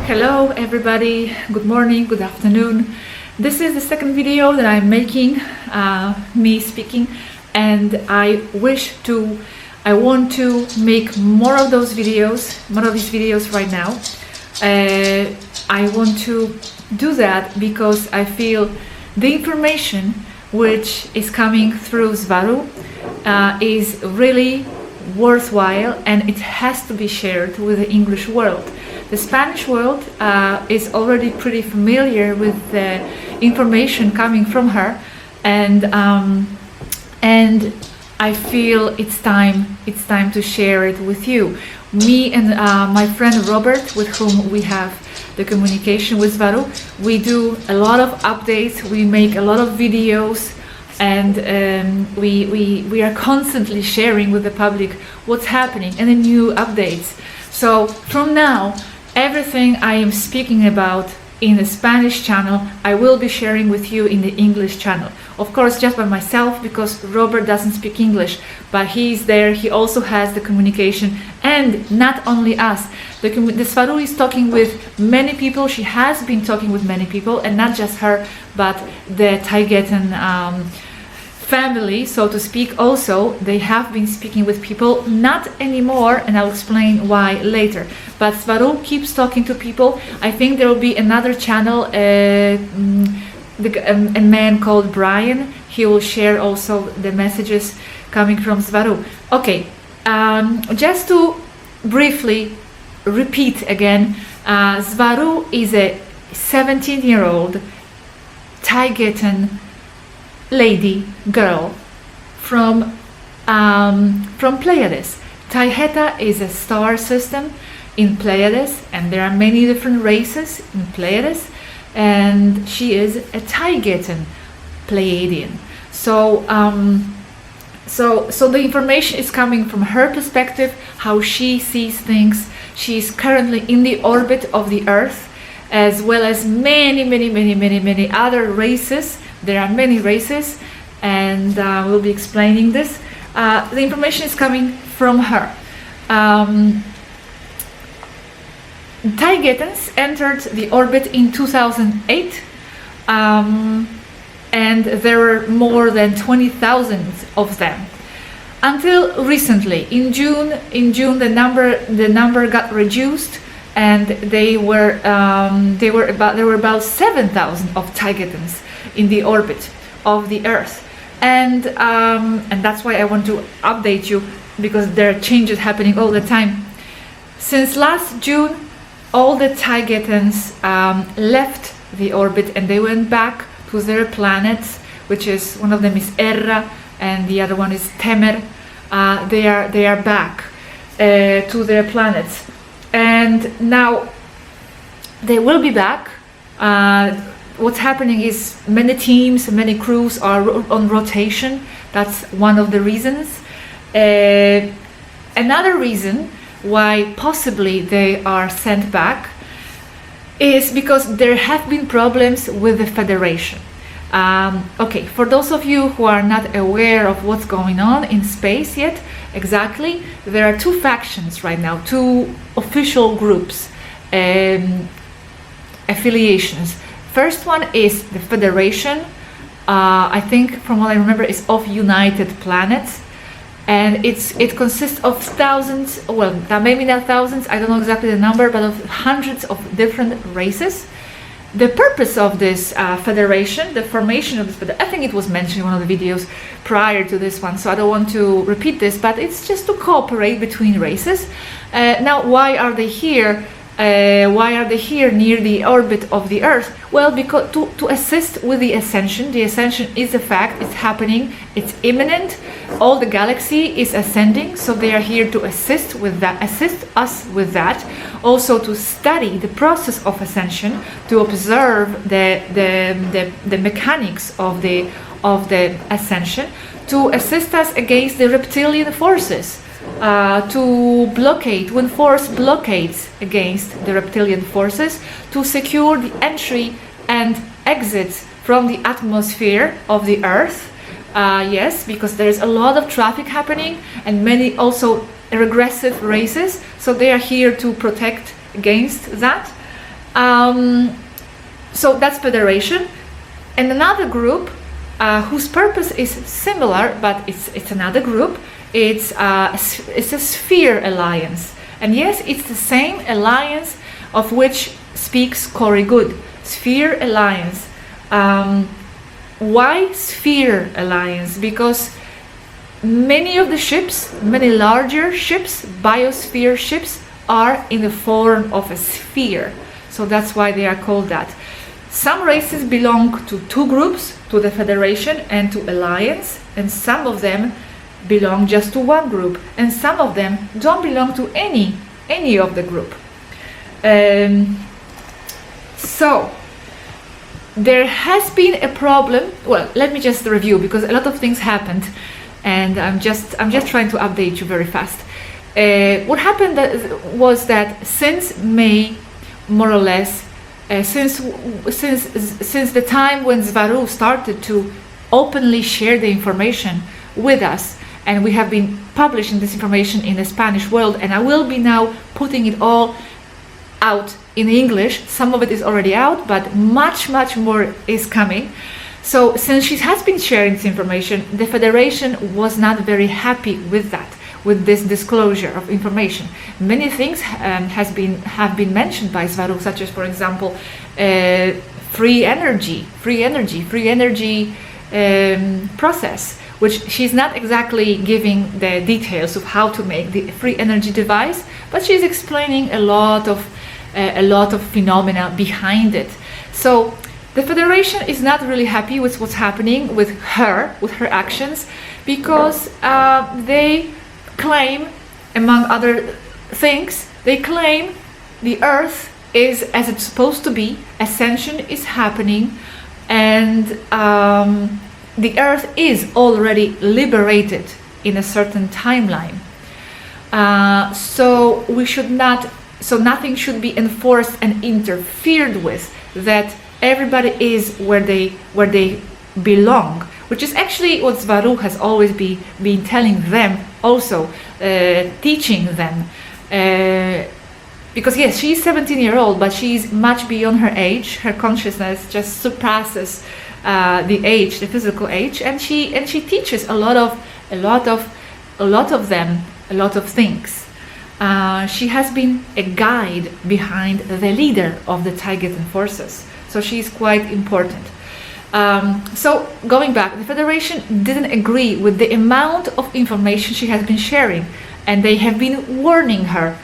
Hello everybody, good morning, good afternoon. This is the second video that I'm making, me speaking, and I want to make more of these videos right now. I want to do that because I feel the information which is coming through Swaruu is really worthwhile, and it has to be shared with the English world. The Spanish world is already pretty familiar with the information coming from her, and I feel it's time to share it with you. Me and my friend Robert, with whom we have the communication with Swaruu, we do a lot of updates, we make a lot of videos, and we are constantly sharing with the public what's happening and the new updates. So from now, everything I am speaking about in the Spanish channel, I will be sharing with you in the English channel. Of course, just by myself, because Robert doesn't speak English, but he's there, he also has the communication, and not only us. The Swaruu is talking with many people, she has been talking with many people, and not just her, but the Taygetan family, so to speak. Also, they have been speaking with people, not anymore, and I'll explain why later. But Swaruu keeps talking to people. I think there will be another channel, a man called Brian. He will share also the messages coming from Swaruu. Okay, just to briefly repeat again, Swaruu is a 17-year-old Taygetan girl from Pleiades. Taygeta is a star system in Pleiades, and there are many different races in Pleiades, and she is a Taygetan Pleiadian. So the information is coming from her perspective, how she sees things. She is currently in the orbit of the Earth, as well as many other races. There are many races, and we'll be explaining this. The information is coming from her. Taygetans entered the orbit in 2008, and there were more than 20,000 of them. Until recently, in June, the number got reduced, and there were about 7,000 of Taygetans in the orbit of the Earth, and that's why I want to update you, because there are changes happening all the time. Since last June, all the Taygetans left the orbit and they went back to their planets, which is, one of them is Erra and the other one is Temer. They are back to their planets, and now they will be back. What's happening is many teams, many crews are on rotation. That's one of the reasons. Another reason why possibly they are sent back is because there have been problems with the Federation. Okay, for those of you who are not aware of what's going on in space yet, exactly, there are two factions right now, two official groups, affiliations. First one is the Federation, I think from what I remember is of United Planets, and it consists of thousands, well, maybe not thousands, I don't know exactly the number, but of hundreds of different races. The purpose of this federation, the formation of this, I think it was mentioned in one of the videos prior to this one, so I don't want to repeat this, but it's just to cooperate between races. Now, why are they here? Why are they here near the orbit of the Earth? Well, because to assist with the ascension. The ascension is a fact, it's happening, it's imminent. All the galaxy is ascending, so they are here to assist us with that. Also to study the process of ascension, to observe the mechanics of the ascension, to assist us against the reptilian forces. To blockade, when force blockades against the reptilian forces, to secure the entry and exits from the atmosphere of the Earth. Yes, because there's a lot of traffic happening and many also regressive races, so they are here to protect against that. So that's Federation. And another group whose purpose is similar, but it's another group. It's a Sphere Alliance. And yes, it's the same alliance of which speaks Corey Good. Sphere Alliance. Why Sphere Alliance? Because many of the ships, many larger ships, biosphere ships, are in the form of a sphere. So that's why they are called that. Some races belong to two groups, to the Federation and to Alliance, and some of them belong just to one group, and some of them don't belong to any of the group. So there has been a problem. Well, let me just review, because a lot of things happened, and I'm just trying to update you very fast. What happened was that since May, more or less, since the time when Swaruu started to openly share the information with us, and we have been publishing this information in the Spanish world, and I will be now putting it all out in English. Some of it is already out, but much more is coming. So since she has been sharing this information, the Federation was not very happy with that, with this disclosure of information. Many things have been mentioned by Swaruu, such as, for example, free energy process, which she's not exactly giving the details of how to make the free energy device, but she's explaining a lot of phenomena behind it. So the Federation is not really happy with what's happening with her actions, because they claim, among other things, they claim the Earth is as it's supposed to be, ascension is happening, and the Earth is already liberated in a certain timeline. So nothing should be enforced and interfered with, that everybody is where they belong, which is actually what Swaruu has always been telling them, also teaching them. Because yes, she's 17-year-old, but she's much beyond her age. Her consciousness just surpasses the age, the physical age, and she teaches a lot of them a lot of things. She has been a guide behind the leader of the Taygetan forces, so she's quite important. So going back, the Federation didn't agree with the amount of information she has been sharing, and they have been warning her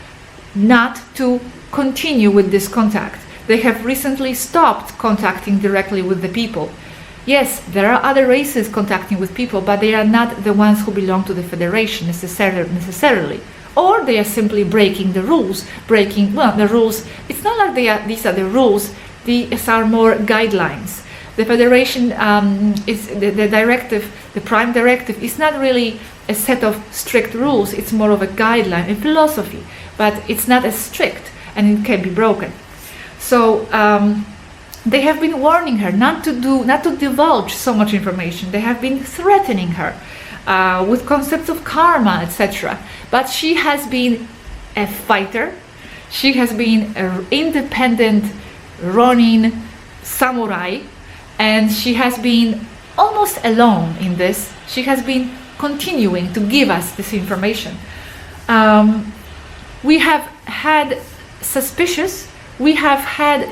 not to continue with this contact. They have recently stopped contacting directly with the people. Yes, there are other races contacting with people, but they are not the ones who belong to the Federation necessarily. Or they are simply breaking the rules. The rules, it's not like these are the rules, these are more guidelines. The Federation is the directive, the prime directive is not really a set of strict rules, it's more of a guideline, a philosophy, but it's not as strict, and it can be broken. So they have been warning her not to divulge so much information. They have been threatening her with concepts of karma, etc. But she has been a fighter. She has been an independent Ronin samurai, and she has been almost alone in this. She has been continuing to give us this information. We have had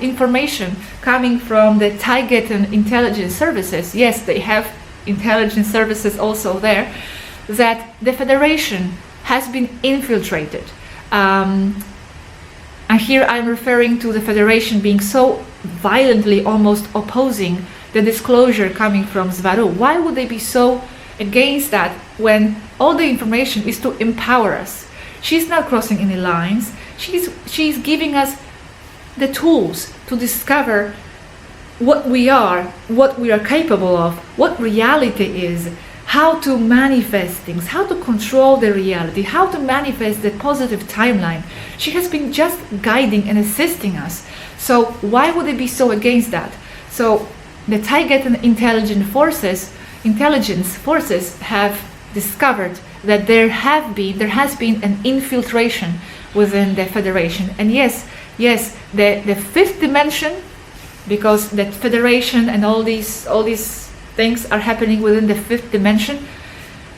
information coming from the Taygetan intelligence services. Yes, they have intelligence services also there, that the Federation has been infiltrated. And here I'm referring to the Federation being so violently almost opposing the disclosure coming from Swaruu. Why would they be so against that when all the information is to empower us? She's not crossing any lines. She's giving us the tools to discover what we are capable of, what reality is, how to manifest things, how to control the reality, how to manifest the positive timeline. She has been just guiding and assisting us. So why would they be so against that? So the Taygetan intelligence forces have discovered that there has been an infiltration within the Federation. And yes, the fifth dimension, because the Federation and all these things are happening within the fifth dimension.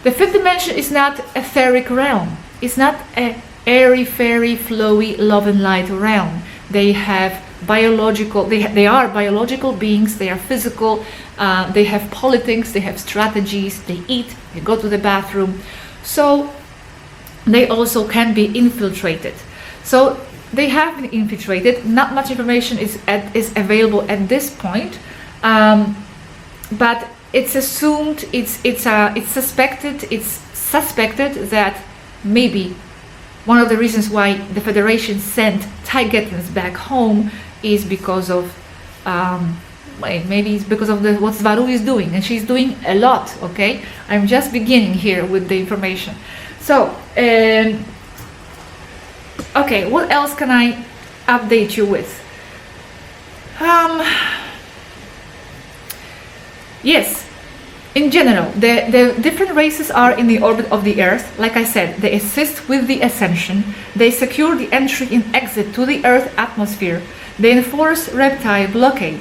The fifth dimension is not etheric realm. It's not a airy, fairy, flowy, love and light realm. They have biological, they are biological beings, they are physical, they have politics, they have strategies, they eat, they go to the bathroom. So they also can be infiltrated. So they have been infiltrated. Not much information is available at this point, but it's assumed, it's suspected that maybe one of the reasons why the Federation sent Taygetans back home is because of maybe it's because of what Swaruu is doing, and she's doing a lot. Okay, I'm just beginning here with the information. So okay, what else can I update you with? Yes, in general, the different races are in the orbit of the Earth. Like I said, they assist with the ascension, they secure the entry and exit to the Earth atmosphere, they enforce reptile blockade,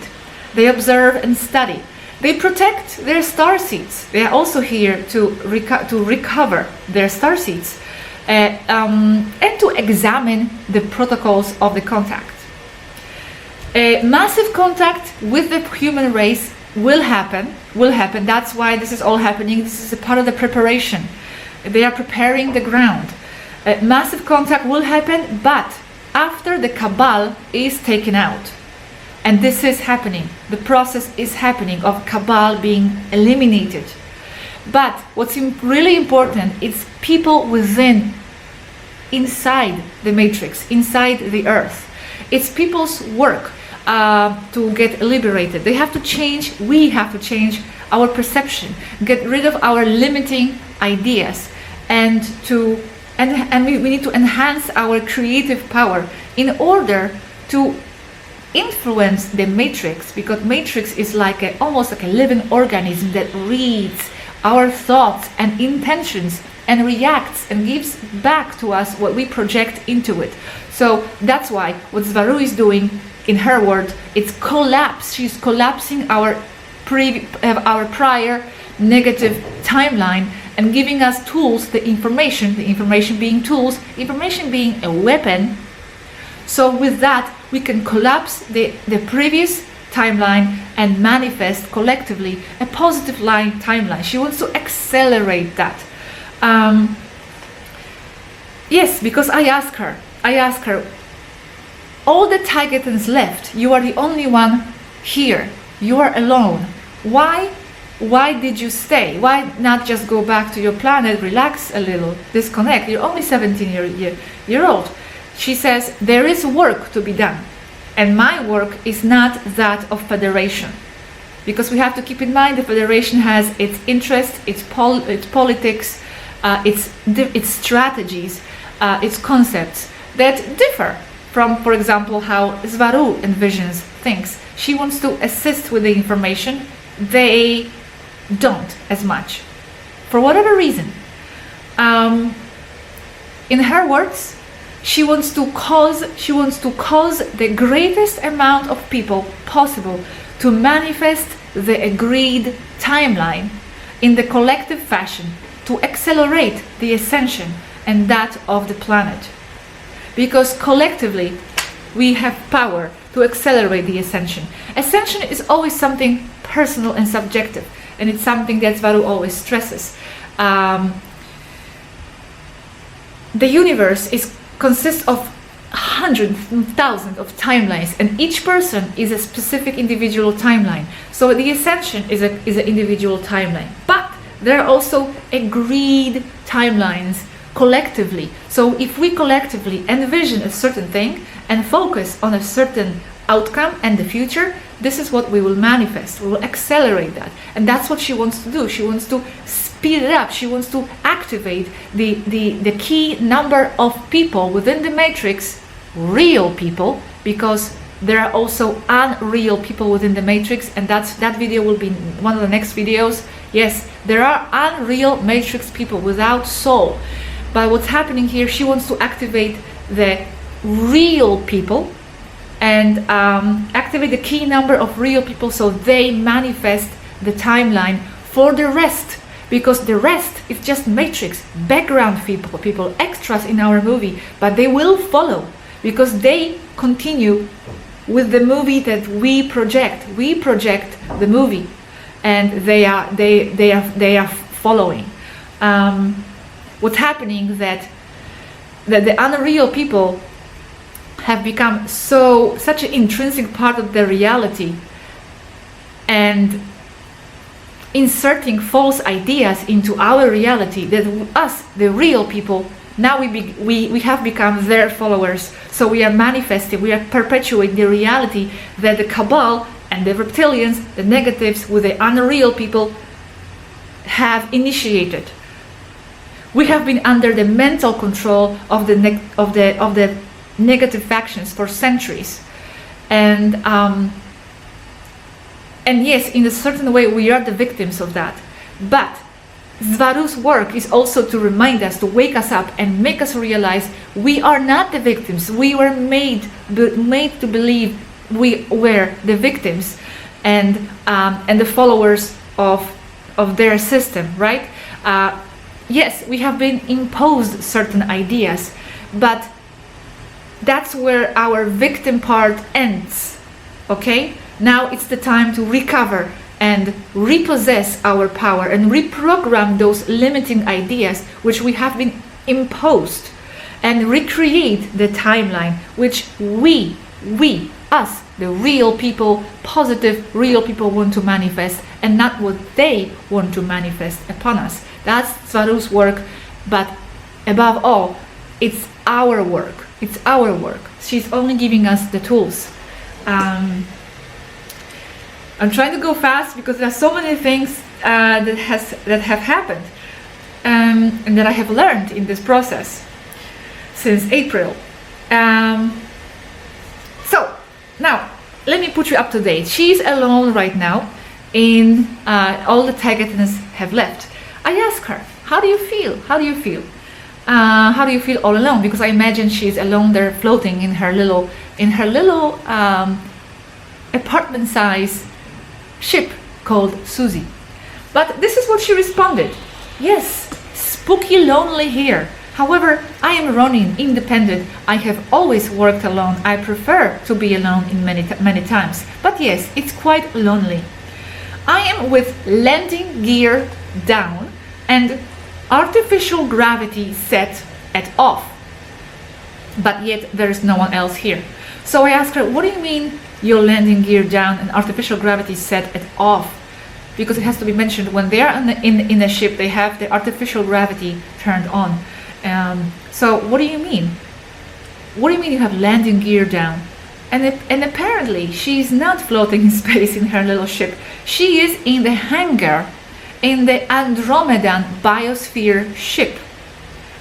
they observe and study, they protect their star seeds. They are also here to recover their star seeds and to examine the protocols of the contact. A massive contact with the human race will happen. That's why this is all happening. This is a part of the preparation. They are preparing the ground. Massive contact will happen, but after the cabal is taken out. And this is happening. The process is happening of cabal being eliminated. But what's really important is people inside the matrix, inside the Earth. It's people's work to get liberated. They have to change, we have to change our perception, get rid of our limiting ideas, and we need to enhance our creative power in order to influence the matrix, because matrix is almost like a living organism that reads our thoughts and intentions and reacts and gives back to us what we project into it. So that's why what Swaruu is doing, in her word, it's collapse. She's collapsing our prior negative timeline and giving us tools, the information being tools, information being a weapon. So with that, we can collapse the previous timeline and manifest collectively a positive timeline. She wants to accelerate that. Yes, because I asked her, all the Taygetans left, you are the only one here, you are alone. Why did you stay? Why not just go back to your planet, relax a little, disconnect? You're only 17 year old. She says, there is work to be done, and my work is not that of Federation, because we have to keep in mind the Federation has its interests, its politics, its strategies, its concepts that differ from, for example, how Swaruu envisions things. She wants to assist with the information. They don't as much, for whatever reason. In her words, she wants to cause the greatest amount of people possible to manifest the agreed timeline in the collective fashion, to accelerate the ascension and that of the planet. Because collectively we have power to accelerate the ascension. Ascension is always something personal and subjective, and it's something that Swaruu always stresses. The universe consists of hundreds and thousands of timelines, and each person is a specific individual timeline. So the ascension is an individual timeline, but there are also agreed timelines collectively. So if we collectively envision a certain thing and focus on a certain outcome and the future, this is what we will manifest. We will accelerate that, and that's what she wants to do. She wants to speed it up. She wants to activate the key number of people within the matrix, real people, because there are also unreal people within the matrix, and that video will be one of the next videos. Yes, there are unreal matrix people without soul. But what's happening here, she wants to activate the real people and activate the key number of real people so they manifest the timeline for the rest, because the rest is just matrix, background people, extras in our movie, but they will follow because they continue with the movie that we project. We project the movie, and they are following. What's happening that the unreal people have become such an intrinsic part of the reality, and inserting false ideas into our reality, that us, the real people, now we have become their followers. So we are manifesting, we are perpetuating the reality that the cabal and the reptilians, the negatives with the unreal people, have initiated. We have been under the mental control of the negative factions for centuries, and yes, in a certain way we are the victims of that. But Svaruu's work is also to remind us, to wake us up and make us realize we are not the victims. We were made to believe we were the victims and the followers of their system, right? Yes, we have been imposed certain ideas, but that's where our victim part ends. Okay? Now it's the time to recover and repossess our power and reprogram those limiting ideas which we have been imposed, and recreate the timeline which us, the real people, positive real people, want to manifest, and not what they want to manifest upon us. That's Svaruu's work, but above all, it's our work. It's our work. She's only giving us the tools. I'm trying to go fast because there are so many things that have happened and that I have learned in this process since April. So now let me put you up to date. She's alone right now. All the Taygetans have left. I asked her, "How do you feel? How do you feel? How do you feel all alone?" Because I imagine she's alone there, floating in her little apartment-size ship called Susie. But this is what she responded: "Yes, spooky lonely here. However, I am Ronin, independent. I have always worked alone. I prefer to be alone in many times. But yes, it's quite lonely. I am with landing gear down and artificial gravity set at off. But yet there is no one else here." So I asked her, "What do you mean your landing gear down and artificial gravity set at off?" Because it has to be mentioned, when they are in a ship, they have the artificial gravity turned on. So what do you mean? What do you mean you have landing gear down? And apparently she's not floating in space in her little ship. She is in the hangar in the Andromedan biosphere ship,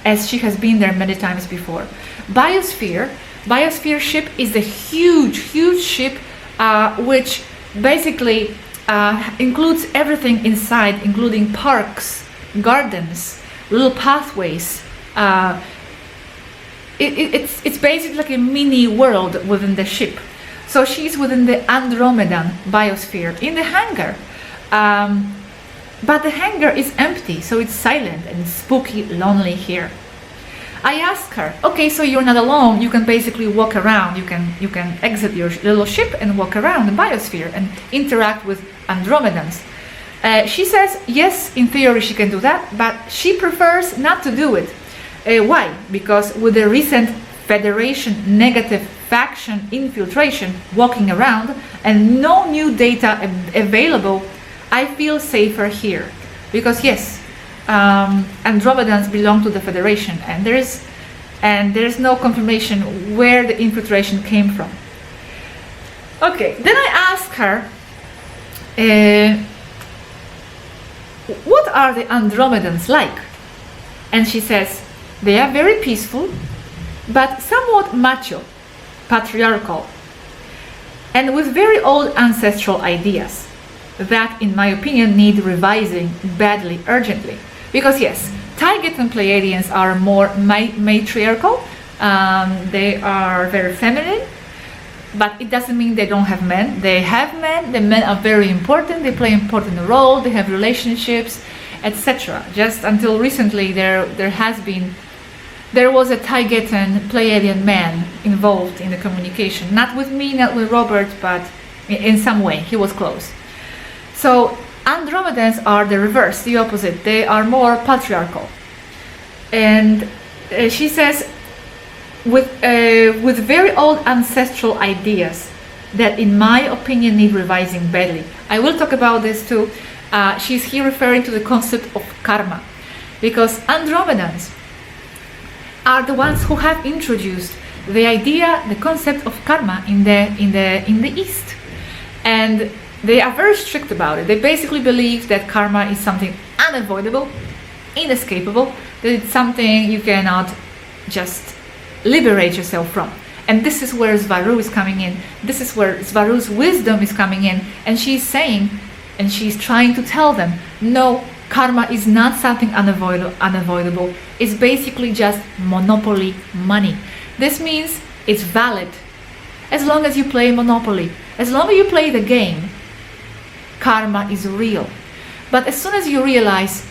as she has been there many times before. Biosphere ship is a huge ship which basically includes everything inside, including parks, gardens, little pathways. It's basically like a mini world within the ship. So she's within the Andromedan biosphere in the hangar. But the hangar is empty, so it's silent and spooky, lonely here. I asked her, "Okay, so you're not alone. You can basically walk around. You can exit your little ship and walk around the biosphere and interact with Andromedans." She says, yes, in theory she can do that, but she prefers not to do it. Why? Because with the recent Federation negative faction infiltration walking around and no new data available, I feel safer here. Because yes, Andromedans belong to the Federation, and there is no confirmation where the infiltration came from. Okay, then I asked her, what are the Andromedans like? And she says, they are very peaceful, but somewhat macho, patriarchal, and with very old ancestral ideas that, in my opinion, need revising urgently. Because yes, Taygetan Pleiadians are more matriarchal, They are very feminine, but it doesn't mean they don't have men. They have men. The men are very important. They play an important role. They have relationships, etc. Just until recently, there was a Taygetan Pleiadian man involved in the communication. Not with me, not with Robert, but in some way he was close. So Andromedans are the reverse, the opposite. They are more patriarchal. And she says, with very old ancestral ideas that, in my opinion, need revising badly. I will talk about this too. She's here referring to the concept of karma, because Andromedans are the ones who have introduced the concept of karma in the East, and they are very strict about it. They basically believe that karma is something unavoidable, inescapable, that it's something you cannot just liberate yourself from. And this is where Swaruu is coming in. This is where Svaruu's wisdom is coming in, and she's saying, and she's trying to tell them, no, karma is not something unavoidable. It's basically just monopoly money. This means it's valid as long as you play Monopoly. As long as you play the game, karma is real. But as soon as you realize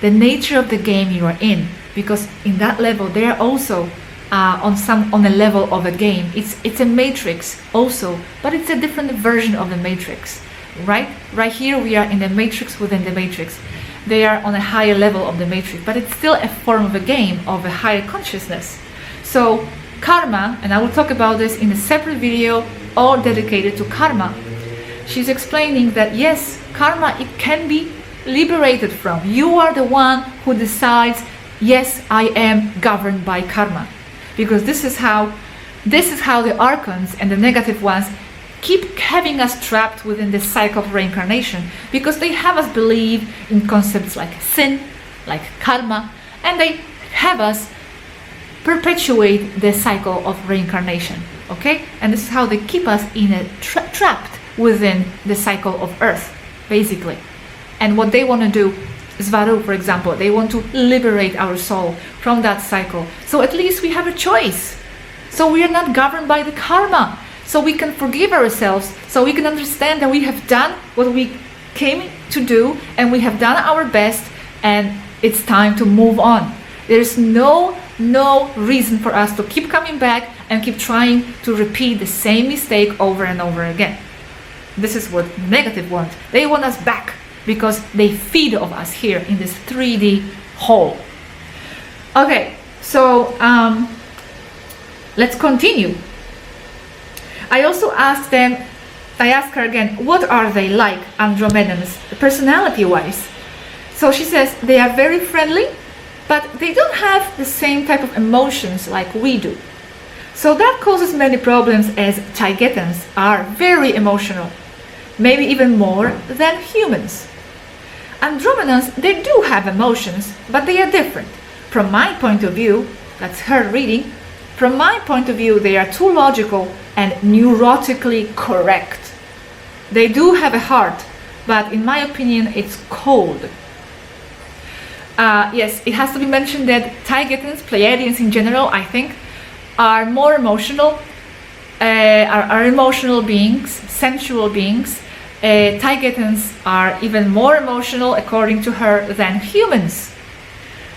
the nature of the game you are in, because in that level they are also on a level of a game. It's a matrix also, but it's a different version of the matrix, right? Right here we are in the matrix within the matrix. They are on a higher level of the matrix, but it's still a form of a game of a higher consciousness. So karma, and I will talk about this in a separate video all dedicated to karma. She's explaining that yes, karma, it can be liberated from. You are the one who decides, yes, I am governed by karma. Because this is how the archons and the negative ones keep having us trapped within this cycle of reincarnation, because they have us believe in concepts like sin, like karma, and they have us perpetuate the cycle of reincarnation. Okay, and this is how they keep us in a trapped within the cycle of Earth, basically. And what they want to do, Swaruu, for example, they want to liberate our soul from that cycle. So at least we have a choice. So we are not governed by the karma. So we can forgive ourselves. So we can understand that we have done what we came to do, and we have done our best, and it's time to move on. There's no reason for us to keep coming back and keep trying to repeat the same mistake over and over again. This is what negative wants. They want us back because they feed of us here in this 3D hole. Okay, so let's continue. I also asked her again, what are they like, Andromedans, personality-wise? So she says they are very friendly, but they don't have the same type of emotions like we do. So that causes many problems, as Taygetans are very emotional, maybe even more than humans. Andromedans, they do have emotions, but they are different. From my point of view, that's her reading, from my point of view, they are too logical and neurotically correct. They do have a heart, but in my opinion, it's cold. Yes, it has to be mentioned that Taygetans, Pleiadians in general, I think, are more emotional, are emotional beings, sensual beings. Taygetans are even more emotional, according to her, than humans.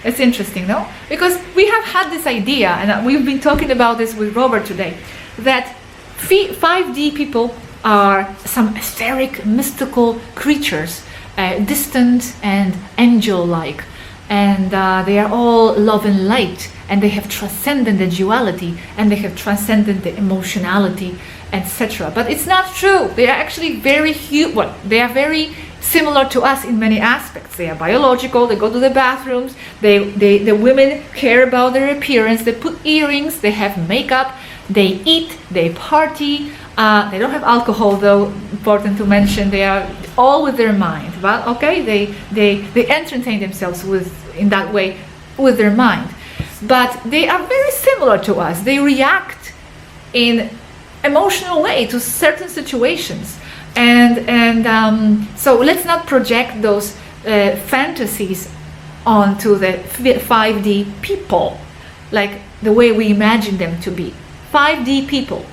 It's interesting, no? Because we have had this idea, and we've been talking about this with Robert today, that 5D people are some etheric, mystical creatures, distant and angel-like, and they are all love and light, and they have transcended the duality, and they have transcended the emotionality, etc. But it's not true. They are actually very they are very similar to us in many aspects. They are biological. They go to the bathrooms. The women care about their appearance. They put earrings. They have makeup. They eat. They party. They don't have alcohol, though. Important to mention. They are all with their mind. But okay, they entertain themselves in that way with their mind. But they are very similar to us. They react in emotional way to certain situations, and so let's not project those fantasies onto the 5D people. Like the way we imagine them to be. 5D people.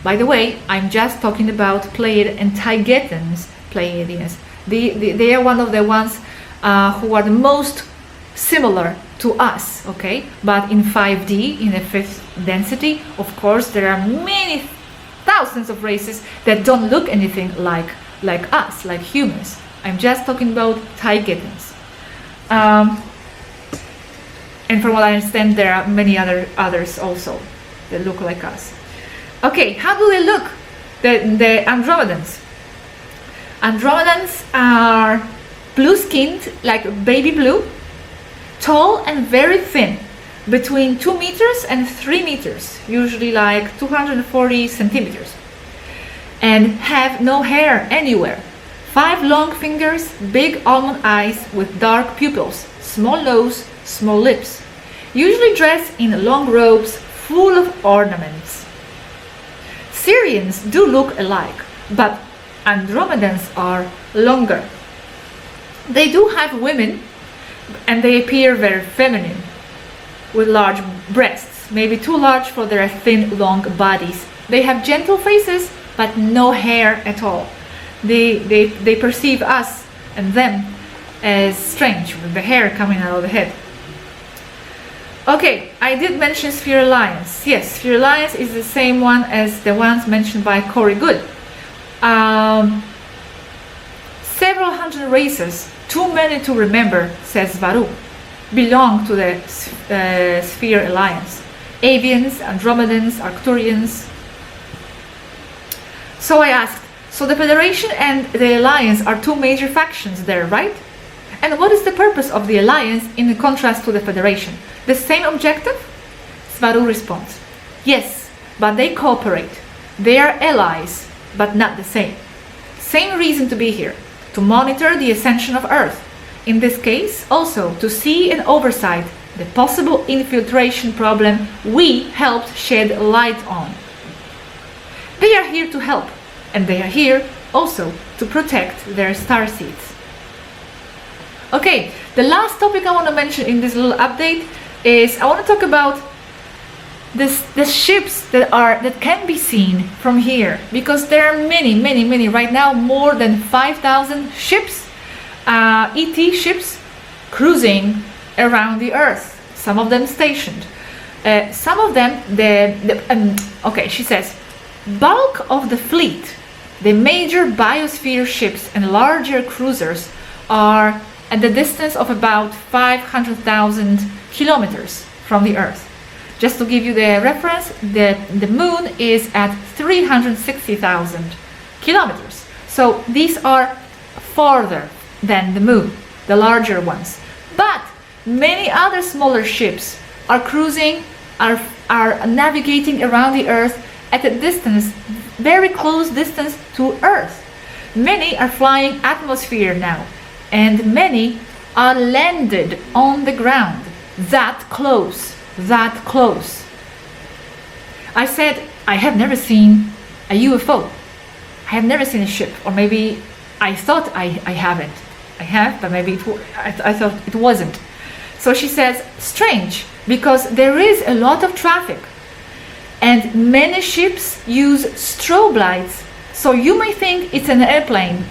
By the way, I'm just talking about Pleiad and Taygetan Pleiadians. They are one of the ones who are the most similar to us, okay? But in 5D, in the fifth density, of course, there are many thousands of races that don't look anything like us, like humans. I'm just talking about Taygetans. And from what I understand, there are many others also that look like us. Okay, how do they look? The Andromedans. Andromedans are blue-skinned, like baby blue, tall and very thin, between 2 meters and 3 meters, usually like 240 centimeters, and have no hair anywhere. 5 long fingers, big almond eyes with dark pupils, small nose, small lips, usually dressed in long robes full of ornaments. Sirians do look alike, but Andromedans are longer. They do have women, and they appear very feminine, with large breasts, maybe too large for their thin, long bodies. They have gentle faces, but no hair at all. They perceive us and them as strange, with the hair coming out of the head. Okay, I did mention Sphere Alliance. Yes, Sphere Alliance is the same one as the ones mentioned by Corey Good. Several hundred races, too many to remember, says Swaruu, belong to the Sphere Alliance. Avians, Andromedans, Arcturians. So I asked, so the Federation and the Alliance are two major factions there, right? And what is the purpose of the Alliance in contrast to the Federation? The same objective? Swaruu responds, yes, but they cooperate. They are allies, but not the same. Same reason to be here, to monitor the ascension of Earth. In this case, also to see and oversight the possible infiltration problem we helped shed light on. They are here to help, and they are here also to protect their starseeds. Okay, the last topic I want to mention in this little update is I want to talk about the ships that can be seen from here, because there are many right now, more than 5,000 ships, ET ships, cruising around the Earth. Some of them stationed. Some of them, okay, she says, bulk of the fleet, the major biosphere ships and larger cruisers are at the distance of about 500,000 kilometers from the Earth. Just to give you the reference, the moon is at 360,000 kilometers. So these are farther than the moon, the larger ones. But many other smaller ships are cruising, are navigating around the Earth at a distance, very close distance to Earth. Many are flying atmosphere now, and many are landed on the ground, that close. I said, I have never seen a UFO. I have never seen a ship, or maybe I thought I haven't. I have, but maybe I thought it wasn't. So she says, strange, because there is a lot of traffic, and many ships use strobe lights, so you may think it's an airplane,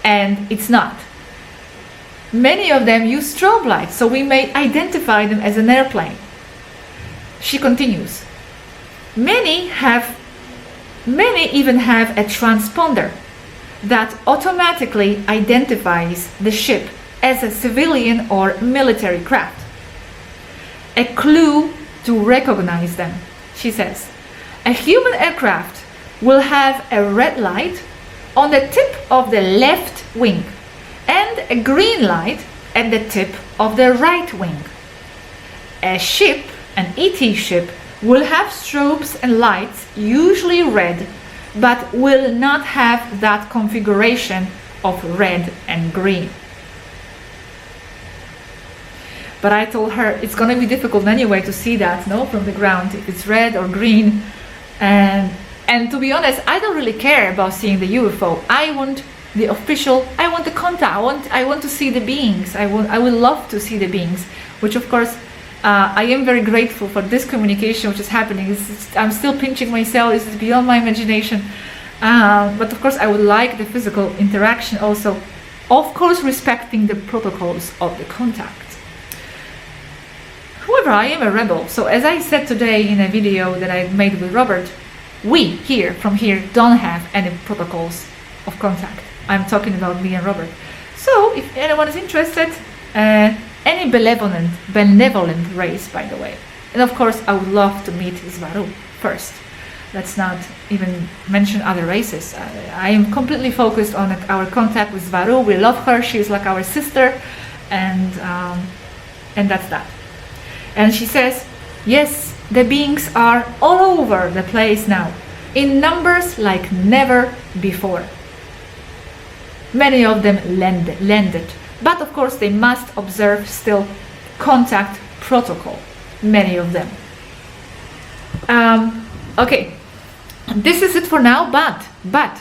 and it's not. Many of them use strobe lights, so we may identify them as an airplane. She continues, many even have a transponder that automatically identifies the ship as a civilian or military craft. A clue to recognize them, she says. A human aircraft will have a red light on the tip of the left wing and a green light at the tip of the right wing. A ship, an ET ship, will have strobes and lights, usually red, but will not have that configuration of red and green. But I told her it's going to be difficult anyway to see that, no, from the ground, if it's red or green. And to be honest, I don't really care about seeing the UFO. I want the official, I want the contact, I want to see the beings. I would love to see the beings, which of course I am very grateful for this communication which is happening. I'm still pinching myself. This is beyond my imagination. But of course, I would like the physical interaction also. Of course, respecting the protocols of the contact. However, I am a rebel. So as I said today in a video that I made with Robert, we here, from here, don't have any protocols of contact. I'm talking about me and Robert. So if anyone is interested, any benevolent race, by the way. And of course, I would love to meet Swaruu first. Let's not even mention other races. I am completely focused on our contact with Swaruu. We love her. She's like our sister, and that's that. And she says, yes, the beings are all over the place now, in numbers like never before. Many of them landed, but of course they must observe still contact protocol. Many of them. Okay, this is it for now. But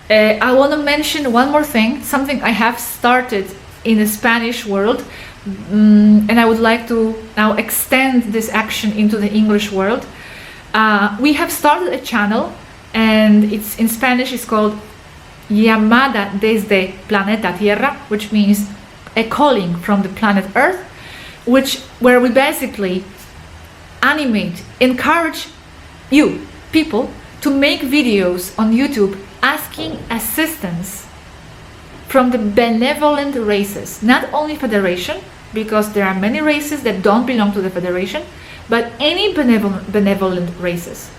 I want to mention one more thing. Something I have started in the Spanish world, and I would like to now extend this action into the English world. We have started a channel, and it's in Spanish. It's called Llamada desde Planeta Tierra, which means a calling from the planet Earth, where we basically animate, encourage you people to make videos on YouTube asking assistance from the benevolent races, not only Federation, because there are many races that don't belong to the Federation, but any benevolent races.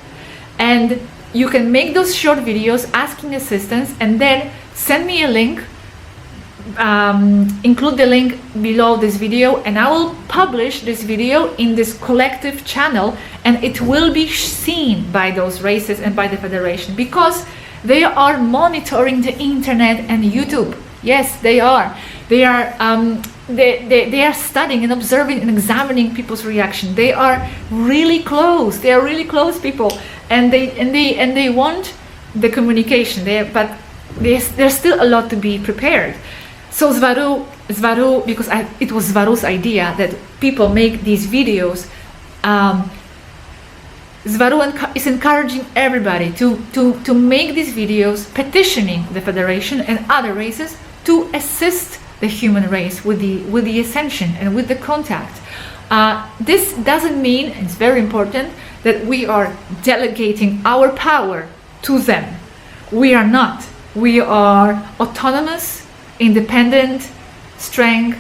And you can make those short videos asking assistance, and then send me a link, include the link below this video, and I will publish this video in this collective channel, and it will be seen by those races and by the Federation, because they are monitoring the internet and YouTube. Yes, they are. They are studying and observing and examining people's reaction. They are really close. They are really close people, and they want the communication. But there's still a lot to be prepared. So Swaruu, because it was Swaruu's idea that people make these videos. Swaruu is encouraging everybody to make these videos, petitioning the Federation and other races to assist the human race with the ascension and with the contact. This doesn't mean, and it's very important, that we are delegating our power to them. We are not. We are autonomous, independent, strong,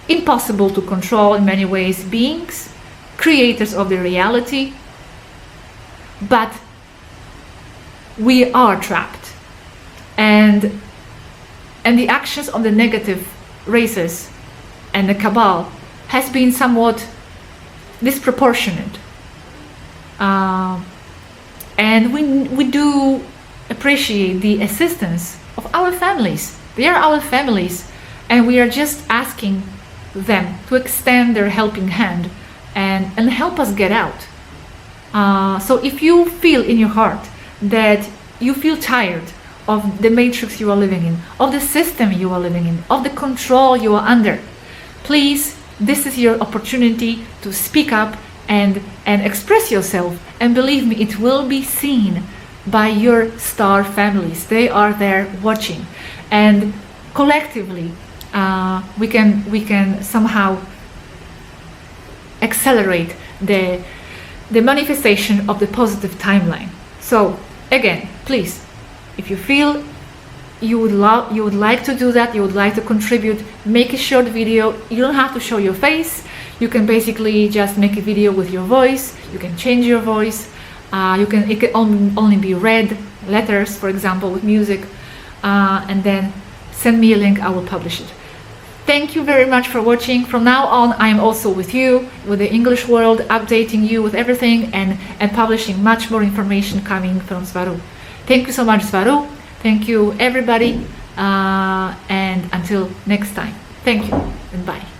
impossible to control in many ways beings, creators of the reality, but we are trapped. And the actions of the negative races and the cabal has been somewhat disproportionate. And we do appreciate the assistance of our families. They are our families, and we are just asking them to extend their helping hand and help us get out. So if you feel in your heart that you feel tired of the matrix you are living in, of the system you are living in, of the control you are under, please, this is your opportunity to speak up and express yourself. And believe me, it will be seen by your star families. They are there watching, and collectively we can somehow accelerate the manifestation of the positive timeline. So again, please, if you feel you would like to do that, you would like to contribute, make a short video. You don't have to show your face. You can basically just make a video with your voice. You can change your voice. It can only be read letters, for example, with music, and then send me a link. I will publish it. Thank you very much for watching. From now on, I am also with you, with the English world, updating you with everything and publishing much more information coming from Swaruu. Thank you so much, Swaruu. Thank you, everybody. And until next time, thank you and bye.